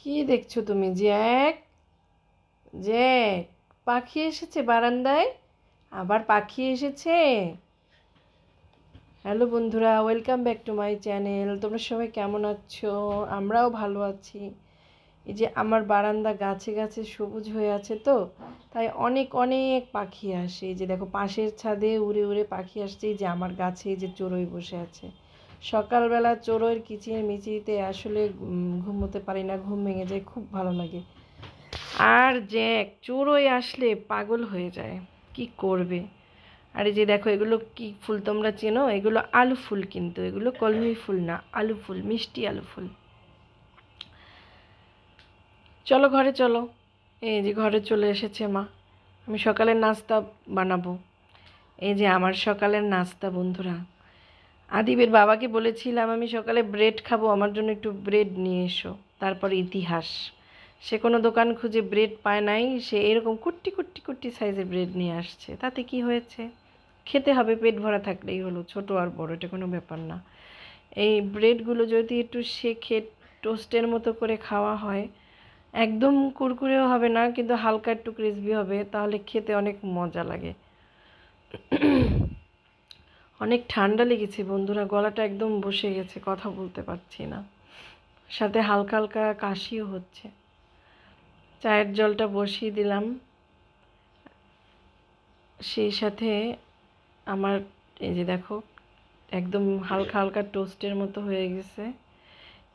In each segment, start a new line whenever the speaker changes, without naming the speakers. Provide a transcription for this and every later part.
কি দেখছো তুমি? জ্যাক, জ্যাক, পাখি এসেছে বারান্দায়। আবার পাখি এসেছে। হ্যালো বন্ধুরা, welcome back to my channel. তোমরা সবাই কেমন আছো? আমরাও ভালো আছি। এই যে আমার বারান্দা গাছে গাছে সবুজ হয়ে আছে, তো তাই অনেক অনেক পাখি আসে। এই যে দেখো, পাশের ছাদে উড়ে উড়ে পাখি আসছে। এই যে আমার গাছে এই যে চড়ুই বসে আছে। সকালবেলা চড়ুইয়ের কিচির মিচিরিতে আসলে ঘুমোতে পারি না, ঘুম ভেঙে যায়, খুব ভালো লাগে। আর জ্যাক চড়ুই আসলে পাগল হয়ে যায়, কি করবে। আর এই যে দেখো, এগুলো কি ফুল তোমরা চেনো? এগুলো আলু ফুল, কিন্তু এগুলো কলমি ফুল না, আলু ফুল, মিষ্টি আলু ফুল। চলো ঘরে চলো। এই যে ঘরে চলে এসেছে মা। আমি সকালের নাস্তা বানাবো। এই যে আমার সকালের নাস্তা বন্ধুরা। আদিবের বাবাকে বলেছিলাম আমি সকালে ব্রেড খাবো, আমার জন্য একটু ব্রেড নিয়ে এসো। তারপর ইতিহাস, সে কোনো দোকান খুঁজে ব্রেড পায় নাই, সে এরকম কুট্টি কুট্টি কুট্টি সাইজের ব্রেড নিয়ে আসছে। তাতে কি হয়েছে, খেতে হবে, পেট ভরা থাকলেই হলো, ছোট আর বড় এটা কোনো ব্যাপার না। এই ব্রেডগুলো যদি একটু সেঁকে টোস্টের মতো করে খাওয়া হয়, একদম কুরকুরেও হবে না, কিন্তু হালকা একটু ক্রিসপি হবে, তাহলে খেতে অনেক মজা লাগে। অনেক ঠান্ডা লেগেছে বন্ধুরা, গলাটা একদম বসে গেছে, কথা বলতে পারছি না, সাথে হালকা হালকা কাশিও হচ্ছে। চায়ের জলটা বসিয়ে দিলাম, সেই সাথে আমার এই যে দেখো, একদম হালকা হালকা টোস্টের মতো হয়ে গেছে।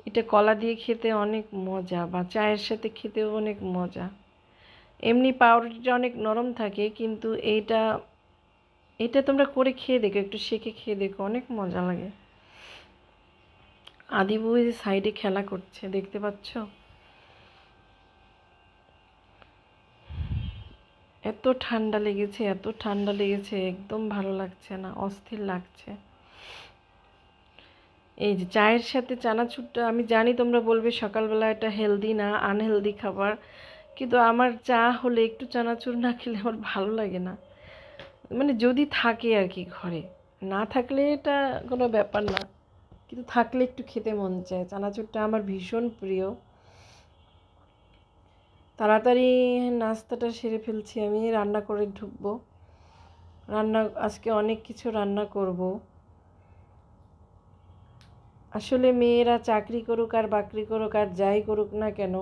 এটা কলা দিয়ে খেতে অনেক মজা, বা চায়ের সাথে খেতেও অনেক মজা। এমনি পাউরুটিটা অনেক নরম থাকে, কিন্তু এইটা এটা তোমরা করে খেয়ে দেখো, একটু সেঁকে খেয়ে দেখো, অনেক মজা লাগে। আদিবু এই যে সাইডে খেলা করছে, দেখতে পাচ্ছ? এত ঠান্ডা লেগেছে, এত ঠান্ডা লেগেছে, একদম ভালো লাগছে না, অস্থির লাগছে। এই যে চায়ের সাথে চানাচুরটা, আমি জানি তোমরা বলবে সকালবেলা এটা হেলদি না, আনহেলদি খাবার, কিন্তু আমার চা হলে একটু চানাচুর না খেলে আমার ভালো লাগে না। মানে যদি থাকে আর কি ঘরে, না থাকলে এটা কোনো ব্যাপার না, কিন্তু থাকলে একটু খেতে মন চায়। চানাচুরটা আমার ভীষণ প্রিয়। তাড়াতাড়ি নাস্তাটা সেরে ফেলছি, আমি রান্না করে ঢুকবো। আজকে অনেক কিছু রান্না করব। আসলে মেয়েরা চাকরি করুক আর বাকরি করুক আর যাই করুক না কেন,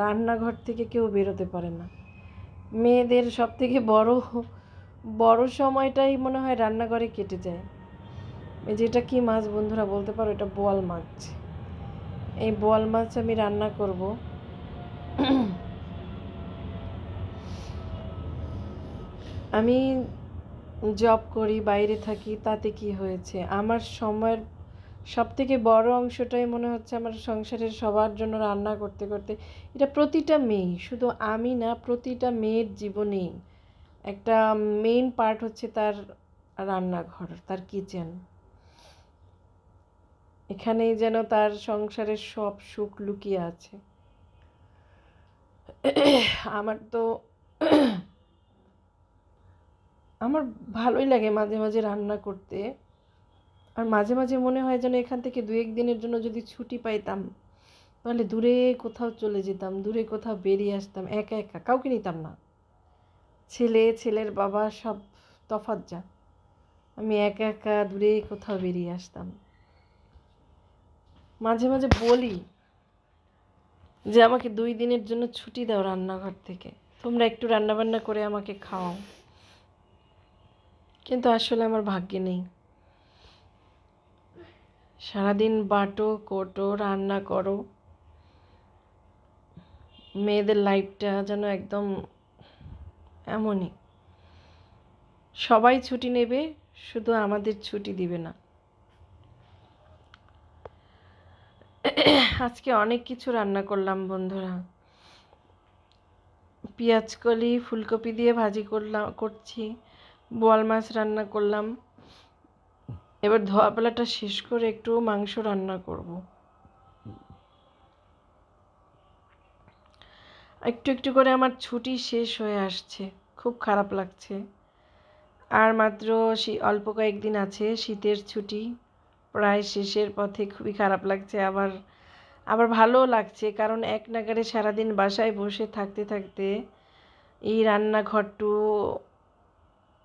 রান্নাঘর থেকে কেউ বেরোতে পারে না। মেয়েদের সব থেকে বড় বড় সময়টাই মনে হয় রান্নাঘরে কেটে যায়। এই যেটা কি মাছ বন্ধুরা বলতে পারো? এটা বোয়াল মাছ। এই বোয়াল মাছ আমি রান্না করব। আমি জব করি, বাইরে থাকি, তাতে কি হয়েছে, আমার সময়ের সবথেকে বড় অংশটাই মনে হচ্ছে আমার সংসারের সবার জন্য রান্না করতে করতে। এটা প্রতিটা মেয়ে, শুধু আমি না, প্রতিটা মেয়ের জীবনেই একটা মেইন পার্ট হচ্ছে তার রান্নাঘর, তার কিচেন। এখানেই যেন তার সংসারের সব সুখ লুকিয়ে আছে। আমার তো আমার ভালোই লাগে মাঝে মাঝে রান্না করতে। আর মাঝে মাঝে মনে হয় যেন এখান থেকে 2-1 দিনের জন্য যদি ছুটি পাইতাম, তাহলে দূরে কোথাও চলে যেতাম, দূরে কোথাও বেরিয়ে আসতাম, একা একা, কাউকে নিতাম না। ছেলে, ছেলের বাবা সব তফাৎ যা, আমি একা একা দূরে কোথাও বেরিয়ে আসতাম। মাঝে মাঝে বলি যে আমাকে 2 দিনের জন্য ছুটি দাও রান্নাঘর থেকে, তোমরা একটু রান্নাবান্না করে আমাকে খাওয়াও, কিন্তু আসলে আমার ভাগ্যে নেই। সারাদিন বাটো কোটো, রান্না করো, মেয়েদের লাইফটা যেন একদম এমনই। সবাই ছুটি নেবে, শুধু আমাদের ছুটি দিবে না। আজকে অনেক কিছু রান্না করলাম বন্ধুরা। পেঁয়াজকলি ফুলকপি দিয়ে ভাজি করছি, বোয়াল মাছ রান্না করলাম। এবার ধোয়াপালাটা শেষ করে একটু মাংস রান্না করব। একটু একটু করে আমার ছুটি শেষ হয়ে আসছে, খুব খারাপ লাগছে। আর মাত্র অল্প কয়েকদিন আছে শীতের ছুটি, প্রায় শেষের পথে, খুবই খারাপ লাগছে। আবার আবার ভালোও লাগছে, কারণ এক নাগারে সারাদিন বাসায় বসে থাকতে থাকতে এই রান্নাঘরটু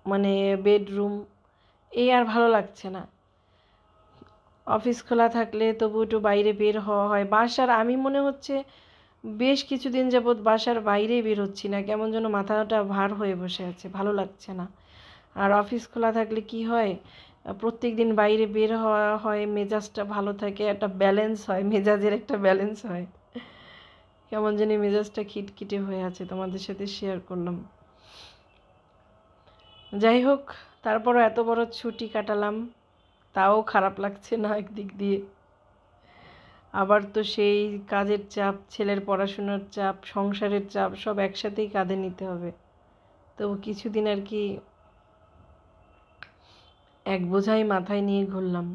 মানে বেডরুম এই আর ভালো লাগছে না। অফিস খোলা থাকলে তবু একটু বাইরে বের হওয়া হয়। বাসার আমি মনে হচ্ছে বেশ কিছুদিন যাবৎ বাসার বাইরেই বের হচ্ছি না, কেমন যেন মাথাটা ভার হয়ে বসে আছে, ভালো লাগছে না। আর অফিস খোলা থাকলে কি হয়, প্রত্যেক দিন বাইরে বের হওয়া হয়, মেজাজটা ভালো থাকে, একটা ব্যালেন্স হয়, মেজাজের একটা ব্যালেন্স হয়। কেমন জানি মেজাজটা খিটখিটে হয়ে আছে, তোমাদের সাথে শেয়ার করলাম। যাই হোক, তারপরও এত বড় ছুটি কাটালাম, তাও খারাপ লাগছে না একদিক দিয়ে। আবার তো সেই কাজের চাপ, ছেলের পড়াশোনার চাপ, সংসারের চাপ সব একসাথেই কাঁধে নিতে হবে। তবু কিছুদিন আর কি এক বোঝাই মাথায় নিয়ে ঘুরলাম।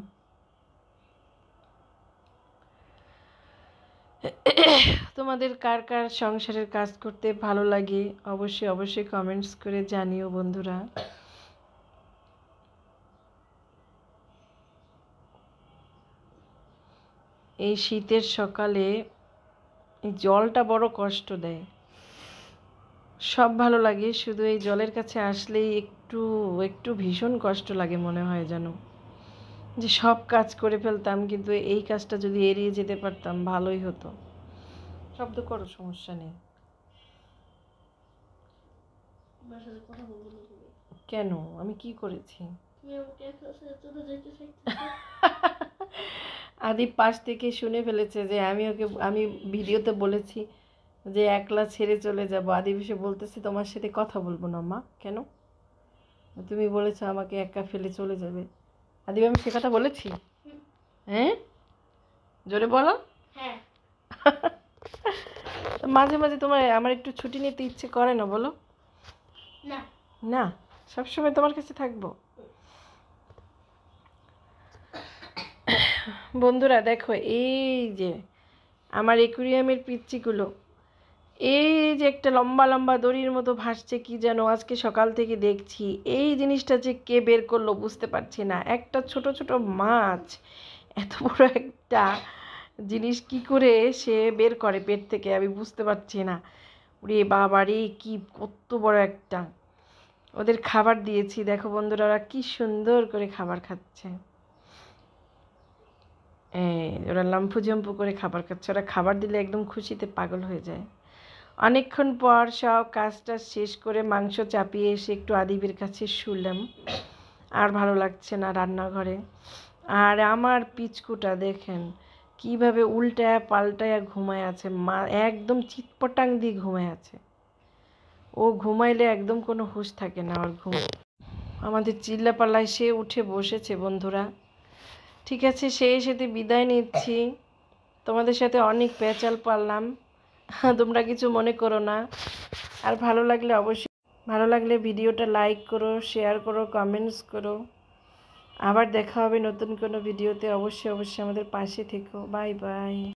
তোমাদের কার কার সংসারের কাজ করতে ভালো লাগে অবশ্যই অবশ্যই কমেন্টস করে জানিও বন্ধুরা। এই শীতের সকালে এই জলটা বড় কষ্ট দেয়। সব ভালো লাগে, শুধু এই জলের কাছে আসলেই একটু একটু ভীষণ কষ্ট লাগে, মনে হয় যেন যে সব কাজ করে ফেলতাম, কিন্তু এই কাজটা যদি এড়িয়ে যেতে পারতাম ভালোই হতো। শব্দ করো, সমস্যা নেই। কেন, আমি কি করেছি? আদি পাশ থেকে শুনে ফেলেছে যে আমি ভিডিওতে বলেছি যে একলা ছেড়ে চলে যাব। আদি এসে বলতেছে তোমার সাথে কথা বলবো না মা। কেন? তুমি বলেছো আমাকে একা ফেলে চলে যাবে। আদি আমি সে কথা বলেছি? হ্যাঁ, জোরে বলো। হ্যাঁ। মাঝে মাঝে তোমার আমার একটু ছুটি নিতে ইচ্ছে করে না বলো? না না, সবসময় তোমার কাছে থাকবো। বন্ধুরা দেখো, এই যে আমার একুরিয়ামের পিচ্চিগুলো, এই যে একটা লম্বা লম্বা দড়ির মতো ভাসছে কি যেন, আজকে সকাল থেকে দেখছি। এই জিনিসটা যে কে বের করলো বুঝতে পারছি না। একটা ছোট ছোট মাছ এত বড় একটা জিনিস কি করে সে বের করে পেট থেকে, আমি বুঝতে পারছি না। ওরে বাবারে, কি কত বড় একটা! ওদের খাবার দিয়েছি, দেখো বন্ধুরা ওরা কি সুন্দর করে খাবার খাচ্ছে। ওরা লাম্ফু জাম্পু করে খাবার খাচ্ছে। ওরা খাবার দিলে একদম খুশিতে পাগল হয়ে যায়। অনেকক্ষণ পর সব কাজটা শেষ করে মাংস চাপিয়ে এসে একটু আদিবের কাছে শুলাম। আর ভালো লাগছে না রান্নাঘরে। আর আমার পিচকুটা দেখেন কিভাবে উল্টায় পাল্টায় ঘুমায় আছে, মা একদম চিৎপটাং দিয়ে ঘুমায় আছে। ও ঘুমাইলে একদম কোনো হুঁশ থাকে না ওর ঘুম। আমাদের চিল্লাপাল্লায় সে উঠে বসেছে বন্ধুরা। ঠিক আছে, সেই সাথে বিদায় নিচ্ছি। তোমাদের সাথে অনেক পেঁচাল পারলাম, তোমরা কিছু মনে করো না। আর ভালো লাগলে ভিডিওটা লাইক করো, শেয়ার করো, কমেন্টস করো। আবার দেখা হবে নতুন কোনো ভিডিওতে। অবশ্যই অবশ্যই আমাদের পাশে থেকো। Bye bye.